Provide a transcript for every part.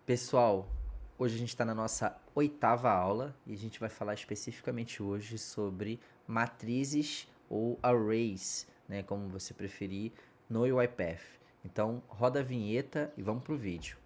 Pessoal, hoje a gente está na nossa 8ª aula e a gente vai falar especificamente hoje sobre matrizes ou arrays, né, como você preferir, no UiPath. Então, roda a vinheta e vamos para o vídeo.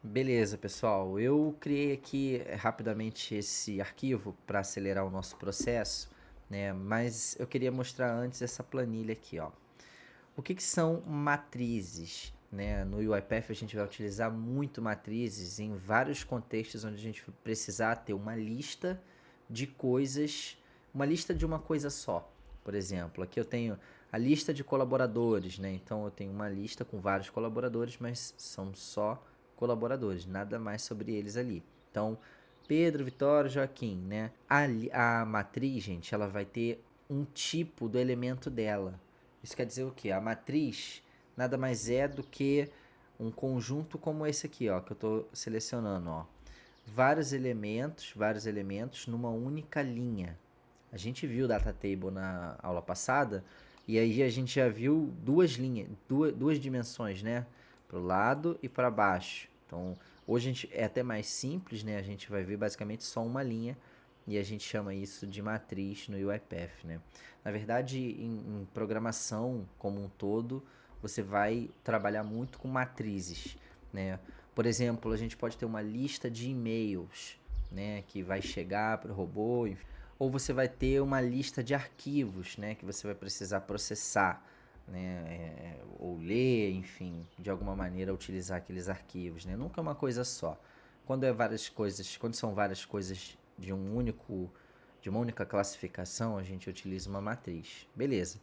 Beleza, pessoal, eu criei aqui rapidamente esse arquivo para acelerar o nosso processo, né, mas eu queria mostrar antes essa planilha aqui, ó. O que são matrizes? Né? No UiPath a gente vai utilizar muito matrizes em vários contextos onde a gente precisar ter uma lista de coisas, uma lista de uma coisa só. Por exemplo, aqui eu tenho a lista de colaboradores, né? Então eu tenho uma lista com vários colaboradores, mas são só colaboradores, nada mais sobre eles ali. Então, Pedro, Vitória, Joaquim, né? A matriz, gente, ela vai ter um tipo do elemento dela. Isso quer dizer o quê? A matriz nada mais é do que um conjunto como esse aqui, ó, que eu estou selecionando, ó. Vários elementos numa única linha. A gente viu o data table na aula passada e aí a gente já viu duas linhas, duas dimensões, né? Para o lado e para baixo. Então, hoje a gente é até mais simples, né? A gente vai ver basicamente só uma linha e a gente chama isso de matriz no UiPath, né? Na verdade, em programação como um todo, você vai trabalhar muito com matrizes, né? Por exemplo, a gente pode ter uma lista de e-mails, né, que vai chegar para o robô, ou você vai ter uma lista de arquivos, né, que você vai precisar processar, né, ou ler, enfim, de alguma maneira utilizar aqueles arquivos, né? Nunca é uma coisa só. Quando são várias coisas de de uma única classificação, a gente utiliza uma matriz. Beleza.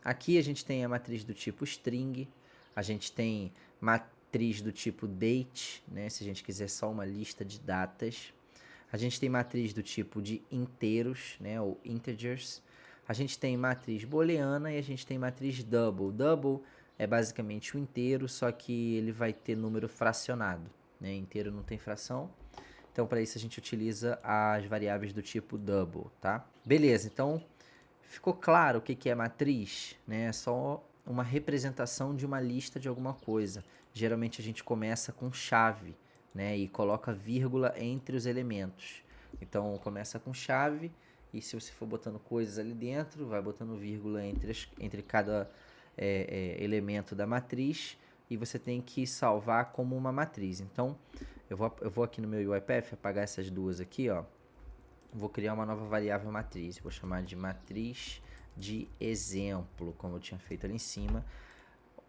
Aqui a gente tem a matriz do tipo string, a gente tem matriz do tipo date, né, se a gente quiser só uma lista de datas. A gente tem matriz do tipo de inteiros, né, ou integers. A gente tem matriz booleana e a gente tem matriz double. Double é basicamente o inteiro, só que ele vai ter número fracionado, né? Inteiro não tem fração. Então, para isso a gente utiliza as variáveis do tipo double, tá? Beleza, então ficou claro o que é matriz, né? É só uma representação de uma lista de alguma coisa. Geralmente a gente começa com chave, né? E coloca vírgula entre os elementos. Então começa com chave e se você for botando coisas ali dentro, vai botando vírgula entre cada elemento da matriz e você tem que salvar como uma matriz. Então eu vou aqui no meu UiPath apagar essas duas aqui, ó. Vou criar uma nova variável matriz. Vou chamar de matriz de exemplo, como eu tinha feito ali em cima.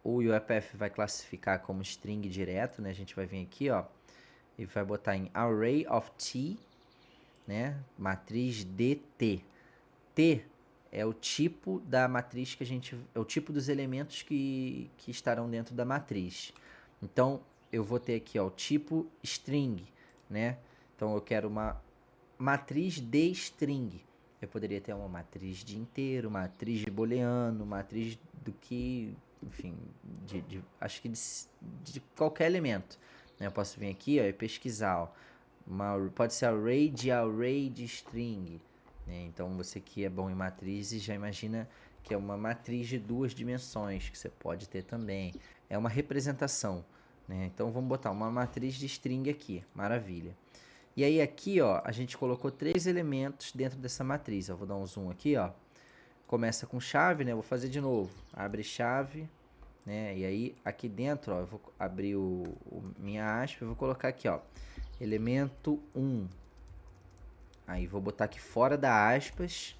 O UiPath vai classificar como string direto, né? A gente vai vir aqui, ó, e vai botar em array of t, né? Matriz de t. T é o tipo da matriz que é o tipo dos elementos que estarão dentro da matriz. Então, eu vou ter aqui, ó, o tipo string, né? Então, eu quero uma matriz de string. Eu poderia ter uma matriz de inteiro, matriz de booleano, matriz do que, enfim, acho que de qualquer elemento. Eu posso vir aqui, ó, e pesquisar, ó, pode ser array de string, né? Então você que é bom em matrizes já imagina que é uma matriz de duas dimensões que você pode ter também. É uma representação, né? Então vamos botar uma matriz de string aqui, maravilha. E aí aqui, ó, a gente colocou 3 elementos dentro dessa matriz. Eu vou dar um zoom aqui, ó. Começa com chave, né? Eu vou fazer de novo. Abre chave, né? E aí aqui dentro, ó, eu vou abrir minha aspa, eu vou colocar aqui, ó, elemento 1. Aí vou botar aqui fora da aspas,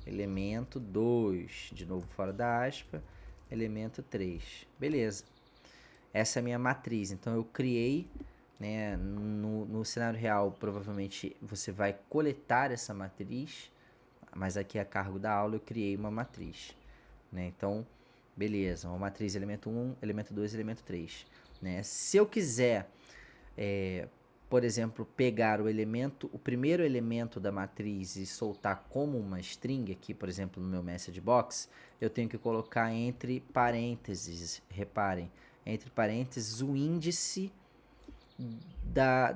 elemento 2. De novo fora da aspa, elemento 3. Beleza. Essa é a minha matriz. Então eu criei, né, no cenário real, provavelmente você vai coletar essa matriz, mas aqui a cargo da aula eu criei uma matriz, né? Então, beleza, uma matriz elemento 1, elemento 2, elemento 3, né? Se eu quiser, por exemplo, pegar o primeiro elemento da matriz e soltar como uma string aqui, por exemplo, no meu message box, eu tenho que colocar entre parênteses, reparem, entre parênteses o índice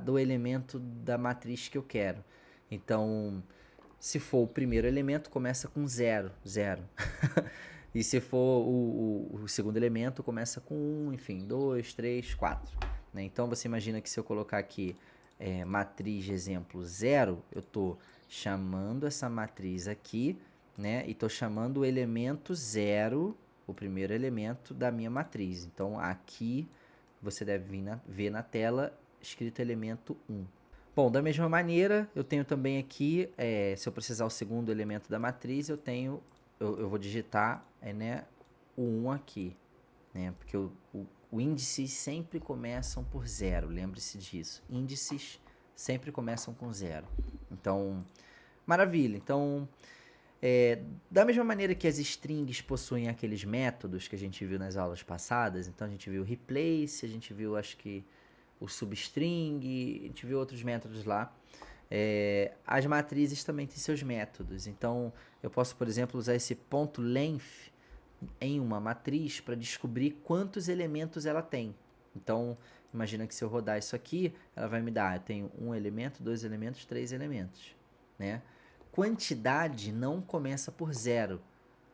do elemento da matriz que eu quero. Então, se for o primeiro elemento, começa com 0, 0. E se for o segundo elemento, começa com 1, enfim, 2, 3, 4. Né? Então você imagina que se eu colocar aqui matriz de exemplo 0, eu estou chamando essa matriz aqui, né? E estou chamando o elemento 0, o primeiro elemento da minha matriz. Então aqui você deve ver na tela escrito elemento 1. Bom, da mesma maneira, eu tenho também aqui, se eu precisar o segundo elemento da matriz, eu vou digitar né, o 1 aqui, né? Porque o índices sempre começam por 0, lembre-se disso. Índices sempre começam com 0. Então, maravilha. Então, da mesma maneira que as strings possuem aqueles métodos que a gente viu nas aulas passadas, então a gente viu replace, a gente viu, acho que, o substring, a gente viu outros métodos lá. As matrizes também têm seus métodos. Então, eu posso, por exemplo, usar esse ponto length em uma matriz para descobrir quantos elementos ela tem. Então, imagina que se eu rodar isso aqui, ela vai me dar, eu tenho um elemento, 2 elementos, 3 elementos, né? Quantidade não começa por 0,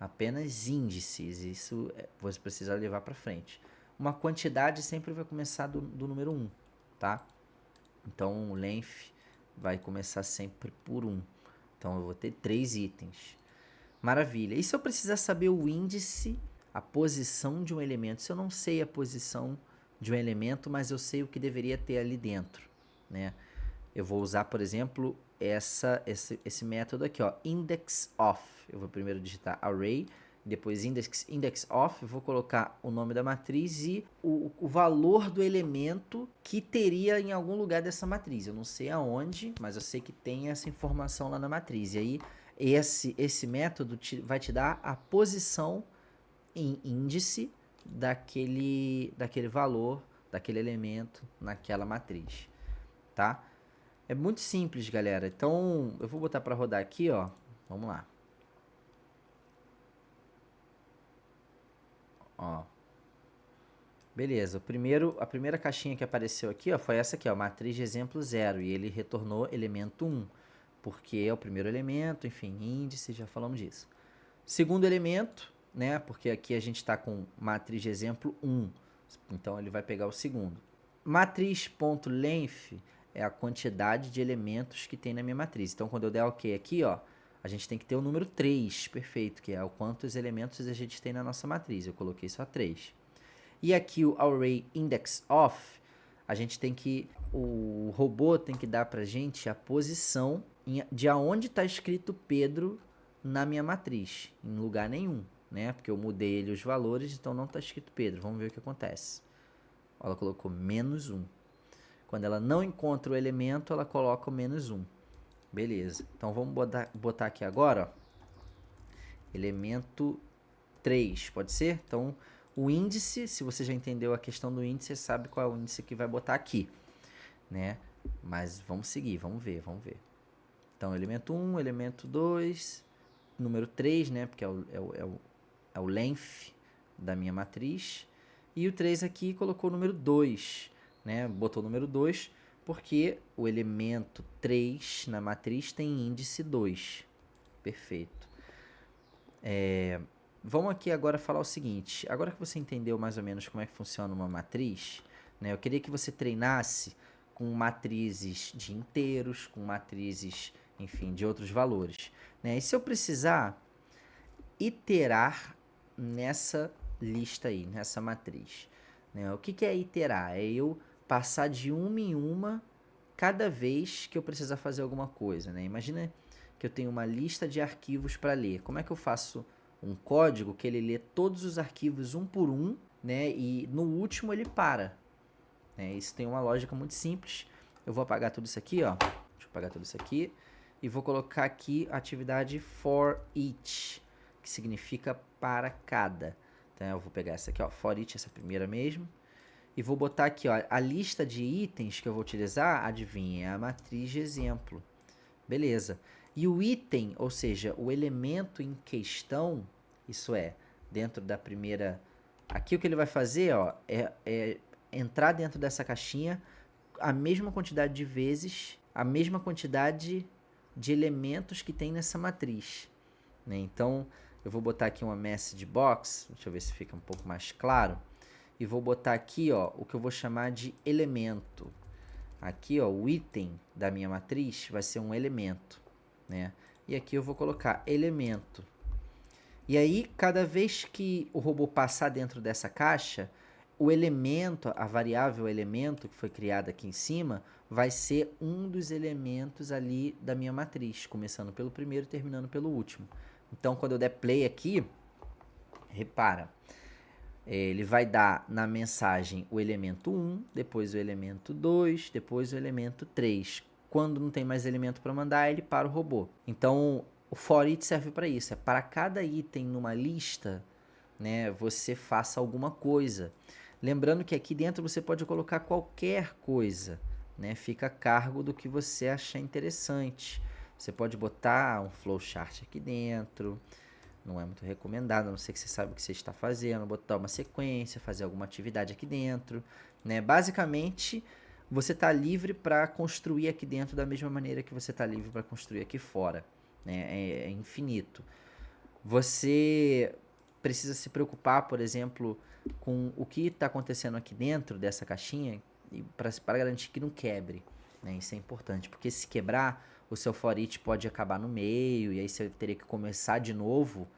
apenas índices, isso você precisa levar para frente. Uma quantidade sempre vai começar do número 1, tá? Então, o length vai começar sempre por 1. Então, eu vou ter 3 itens. Maravilha. E se eu precisar saber o índice, a posição de um elemento? Se eu não sei a posição de um elemento, mas eu sei o que deveria ter ali dentro, né? Eu vou usar, por exemplo, esse método aqui, ó, index of. Eu vou primeiro digitar array, depois index of, eu vou colocar o nome da matriz e o valor do elemento que teria em algum lugar dessa matriz. Eu não sei aonde, mas eu sei que tem essa informação lá na matriz. E aí, esse método vai te dar a posição em índice daquele valor, daquele elemento naquela matriz, tá? É muito simples, galera. Então, eu vou botar para rodar aqui, ó. Vamos lá. Ó. Beleza, a primeira caixinha que apareceu aqui, ó, foi essa aqui, ó, matriz de exemplo 0, e ele retornou elemento 1, porque é o primeiro elemento, enfim, índice, já falamos disso. Segundo elemento, né, porque aqui a gente está com matriz de exemplo 1, então ele vai pegar o segundo. Matriz.length é a quantidade de elementos que tem na minha matriz. Então, quando eu der OK aqui, ó, a gente tem que ter o número 3, perfeito, que é o quantos elementos a gente tem na nossa matriz. Eu coloquei só 3. E aqui o array index of, a gente tem que, o robô tem que dar pra gente a posição de aonde está escrito Pedro na minha matriz, em lugar nenhum, né? Porque eu mudei ele os valores, então não está escrito Pedro. Vamos ver o que acontece. Ela colocou menos 1. Quando ela não encontra o elemento, ela coloca o menos 1. Beleza. Então vamos botar aqui agora, ó, elemento 3, pode ser? Então, o índice, se você já entendeu a questão do índice, você sabe qual é o índice que vai botar aqui, né? Mas vamos seguir, vamos ver. Então, elemento 1, elemento 2, número 3, né? Porque é o length da minha matriz. E o 3 aqui colocou o número 2, né? Botou o número 2 porque o elemento 3 na matriz tem índice 2. Perfeito. Vamos aqui agora falar o seguinte. Agora que você entendeu mais ou menos como é que funciona uma matriz, né? Eu queria que você treinasse com matrizes de inteiros, com matrizes, enfim, de outros valores, né? E se eu precisar iterar nessa lista aí, nessa matriz, né? O que é iterar? É eu passar de uma em uma cada vez que eu precisar fazer alguma coisa, né? Imagina que eu tenho uma lista de arquivos para ler. Como é que eu faço um código que ele lê todos os arquivos um por um, né? E no último ele para, né? Isso tem uma lógica muito simples. Eu vou apagar tudo isso aqui, ó. Deixa eu apagar tudo isso aqui e vou colocar aqui a atividade for each, que significa para cada. Então eu vou pegar essa aqui, ó, for each, essa primeira mesmo, e vou botar aqui, ó, a lista de itens que eu vou utilizar, adivinha, é a matriz de exemplo. Beleza. E o item, ou seja, o elemento em questão, isso é, dentro da primeira... Aqui o que ele vai fazer, ó, é entrar dentro dessa caixinha a mesma quantidade de vezes, a mesma quantidade de elementos que tem nessa matriz, né? Então, eu vou botar aqui uma message box, deixa eu ver se fica um pouco mais claro, e vou botar aqui, ó, o que eu vou chamar de elemento. Aqui, ó, o item da minha matriz vai ser um elemento, né? E aqui eu vou colocar elemento. E aí, cada vez que o robô passar dentro dessa caixa, o elemento, a variável elemento que foi criada aqui em cima, vai ser um dos elementos ali da minha matriz, começando pelo primeiro e terminando pelo último. Então, quando eu der play aqui, repara, ele vai dar na mensagem o elemento 1, depois o elemento 2, depois o elemento 3. Quando não tem mais elemento para mandar, ele para o robô. Então, o for each serve para isso. É para cada item numa lista, né, você faça alguma coisa. Lembrando que aqui dentro você pode colocar qualquer coisa, né? Fica a cargo do que você achar interessante. Você pode botar um flowchart aqui dentro. Não é muito recomendado, a não ser que você saiba o que você está fazendo, botar uma sequência, fazer alguma atividade aqui dentro, né? Basicamente, você está livre para construir aqui dentro da mesma maneira que você está livre para construir aqui fora, né? É infinito. Você precisa se preocupar, por exemplo, com o que está acontecendo aqui dentro dessa caixinha para garantir que não quebre, né? Isso é importante, porque se quebrar, o seu for each pode acabar no meio e aí você teria que começar de novo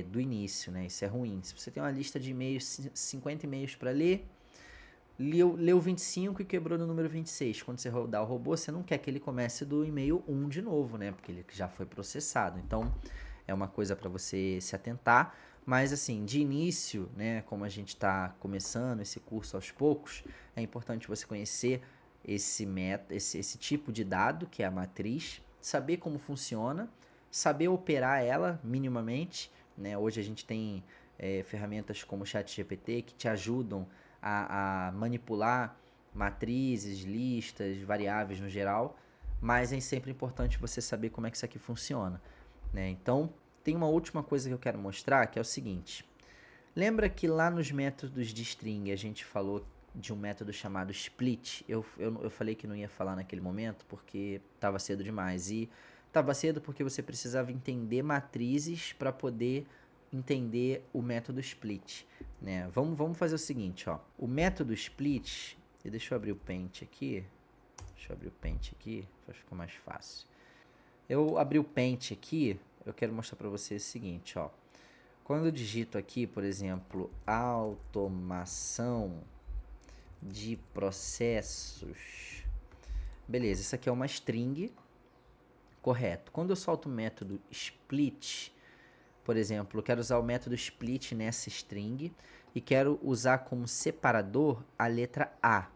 do início, né? Isso é ruim. Se você tem uma lista de e-mails, 50 e-mails para ler, leu 25 e quebrou no número 26. Quando você rodar o robô, você não quer que ele comece do e-mail 1 de novo, né? Porque ele já foi processado. Então, é uma coisa para você se atentar. Mas, assim, de início, né? Como a gente está começando esse curso aos poucos, é importante você conhecer esse tipo de dado, que é a matriz, saber como funciona, saber operar ela minimamente, né? Hoje a gente tem ferramentas como o ChatGPT que te ajudam a manipular matrizes, listas, variáveis no geral, mas é sempre importante você saber como é que isso aqui funciona, né? Então, tem uma última coisa que eu quero mostrar, que é o seguinte. Lembra que lá nos métodos de string a gente falou de um método chamado split? Eu falei que não ia falar naquele momento porque estava cedo demais. E estava cedo porque você precisava entender matrizes para poder entender o método split, né? Vamos fazer o seguinte, ó. O método split, e deixa eu abrir o Paint aqui. Deixa eu abrir o Paint aqui, para ficar mais fácil. Eu abri o Paint aqui, eu quero mostrar para você o seguinte, ó. Quando eu digito aqui, por exemplo, automação de processos, beleza, isso aqui é uma string, correto. Quando eu solto o método split, por exemplo, eu quero usar o método split nessa string e quero usar como separador a letra A.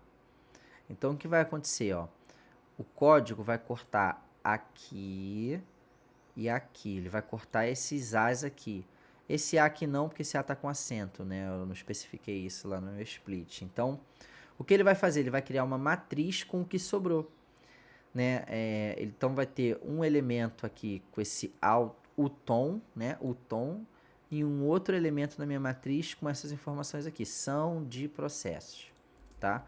Então, o que vai acontecer, ó? O código vai cortar aqui e aqui. Ele vai cortar esses A's aqui. Esse A aqui não, porque esse A está com acento, né? Eu não especifiquei isso lá no meu split. Então, o que ele vai fazer? Ele vai criar uma matriz com o que sobrou, né? Então, vai ter um elemento aqui com esse o tom, né? O tom, e um outro elemento na minha matriz com essas informações aqui. São de processos, tá?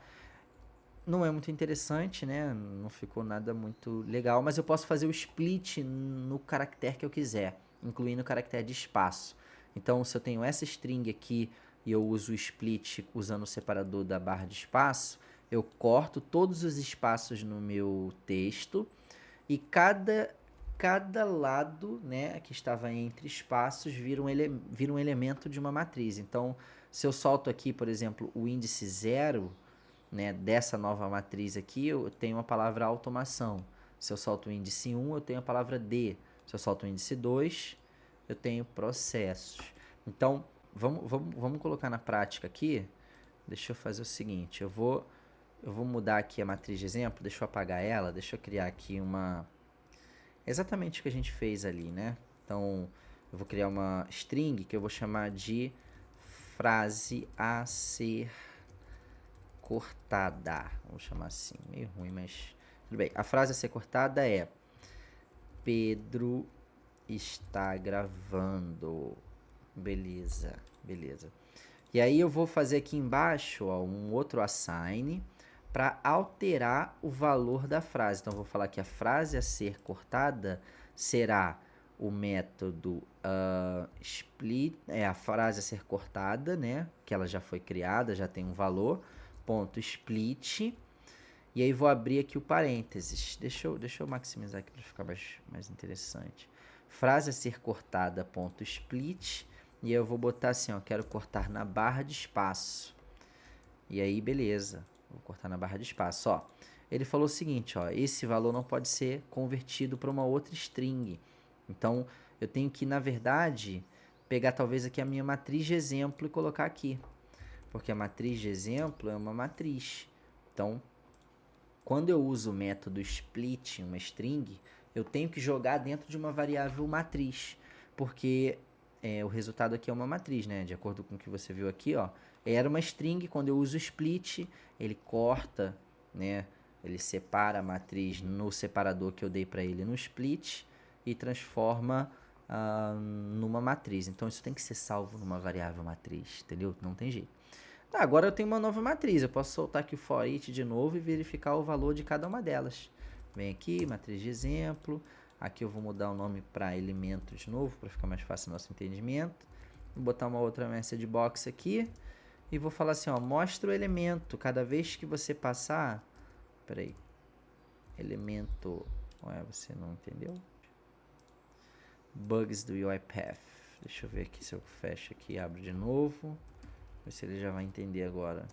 Não é muito interessante, né? Não ficou nada muito legal, mas eu posso fazer o split no caractere que eu quiser, incluindo o caractere de espaço. Então, se eu tenho essa string aqui e eu uso o split usando o separador da barra de espaço, eu corto todos os espaços no meu texto e cada lado, né, que estava entre espaços vira um elemento de uma matriz. Então, se eu solto aqui, por exemplo, o índice 0, né, dessa nova matriz aqui, eu tenho a palavra automação. Se eu solto o índice 1, eu tenho a palavra D. Se eu solto o índice 2, eu tenho processos. Então, vamos colocar na prática aqui. Deixa eu fazer o seguinte, eu vou mudar aqui a matriz de exemplo, deixa eu apagar ela, deixa eu criar aqui uma... Exatamente o que a gente fez ali, né? Então, eu vou criar uma string que eu vou chamar de frase a ser cortada. Vamos chamar assim, meio ruim, mas tudo bem. A frase a ser cortada é: Pedro está gravando. Beleza, beleza. E aí eu vou fazer aqui embaixo, ó, um outro assign para alterar o valor da frase. Então eu vou falar que a frase a ser cortada será o método split, a frase a ser cortada, né? Que ela já foi criada, já tem um valor, ponto split, e aí vou abrir aqui o parênteses. Deixa eu maximizar aqui para ficar mais interessante. Frase a ser cortada, ponto split, e aí eu vou botar assim, ó, quero cortar na barra de espaço. E aí, beleza, vou cortar na barra de espaço, ó. Ele falou o seguinte, ó, esse valor não pode ser convertido para uma outra string. Então, eu tenho que, na verdade, pegar talvez aqui a minha matriz de exemplo e colocar aqui. Porque a matriz de exemplo é uma matriz. Então, quando eu uso o método split, uma string, eu tenho que jogar dentro de uma variável matriz. Porque o resultado aqui é uma matriz, né? De acordo com o que você viu aqui, ó. Era uma string, quando eu uso split, ele corta, né? Ele separa a matriz no separador que eu dei para ele no split e transforma numa matriz. Então, isso tem que ser salvo numa variável matriz, entendeu? Não tem jeito. Tá, agora eu tenho uma nova matriz. Eu posso soltar aqui o for each de novo e verificar o valor de cada uma delas. Vem aqui, matriz de exemplo. Aqui eu vou mudar o nome para elemento de novo, para ficar mais fácil o nosso entendimento. Vou botar uma outra message box aqui. E vou falar assim, ó, mostra o elemento. Cada vez que você passar... Peraí. Elemento... Ué, você não entendeu? Bugs do UiPath. Deixa eu ver aqui se eu fecho aqui e abro de novo. Ver se ele já vai entender agora.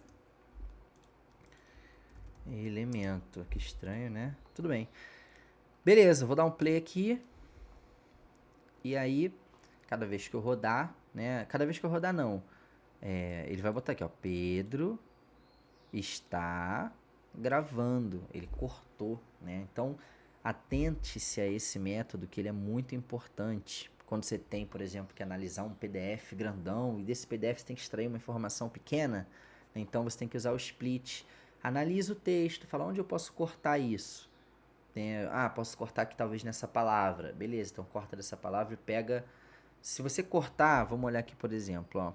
Elemento. Que estranho, né? Tudo bem. Beleza, vou dar um play aqui. E aí, cada vez que eu rodar, né? Cada vez que eu rodar, não. Ele vai botar aqui, ó. Pedro está gravando. Ele cortou, né? Então, atente-se a esse método, que ele é muito importante. Quando você tem, por exemplo, que analisar um PDF grandão, e desse PDF você tem que extrair uma informação pequena, né? Então você tem que usar o split. Analisa o texto, fala onde eu posso cortar isso. Posso cortar aqui talvez nessa palavra. Beleza, então corta dessa palavra e pega. Se você cortar, vamos olhar aqui, por exemplo, ó.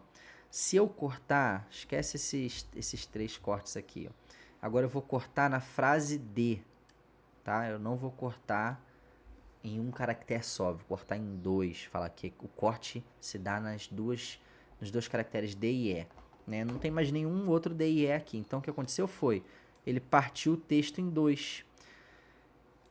Se eu cortar, esquece esses 3 cortes aqui, ó. Agora eu vou cortar na frase D, tá? Eu não vou cortar em um caractere só, vou cortar em 2. Falar que o corte se dá nos dois caracteres D e E, né? Não tem mais nenhum outro D e E aqui. Então o que aconteceu foi, ele partiu o texto em 2.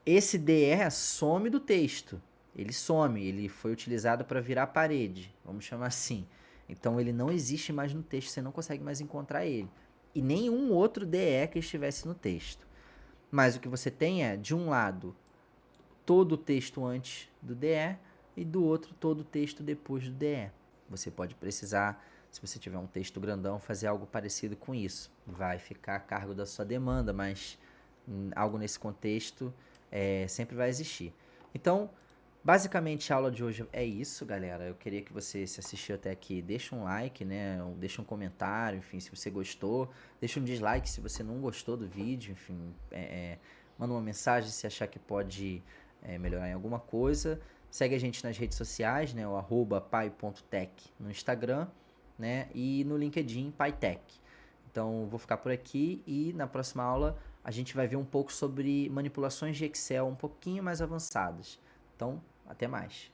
Esse DE some do texto. Ele some, ele foi utilizado para virar a parede, vamos chamar assim. Então ele não existe mais no texto, você não consegue mais encontrar ele. E nenhum outro DE que estivesse no texto. Mas o que você tem é, de um lado, todo o texto antes do DE e do outro, todo o texto depois do DE. Você pode precisar, se você tiver um texto grandão, fazer algo parecido com isso. Vai ficar a cargo da sua demanda, mas algo nesse contexto sempre vai existir. Então, basicamente a aula de hoje é isso, galera. Eu queria que você, se assistiu até aqui, deixa um like, né? Deixa um comentário, enfim, se você gostou. Deixa um dislike se você não gostou do vídeo, enfim. Manda uma mensagem se achar que pode melhorar em alguma coisa. Segue a gente nas redes sociais, né? O @pai.tech no Instagram, né? E no LinkedIn, PaiTech. Então, vou ficar por aqui e na próxima aula a gente vai ver um pouco sobre manipulações de Excel um pouquinho mais avançadas. Então, até mais.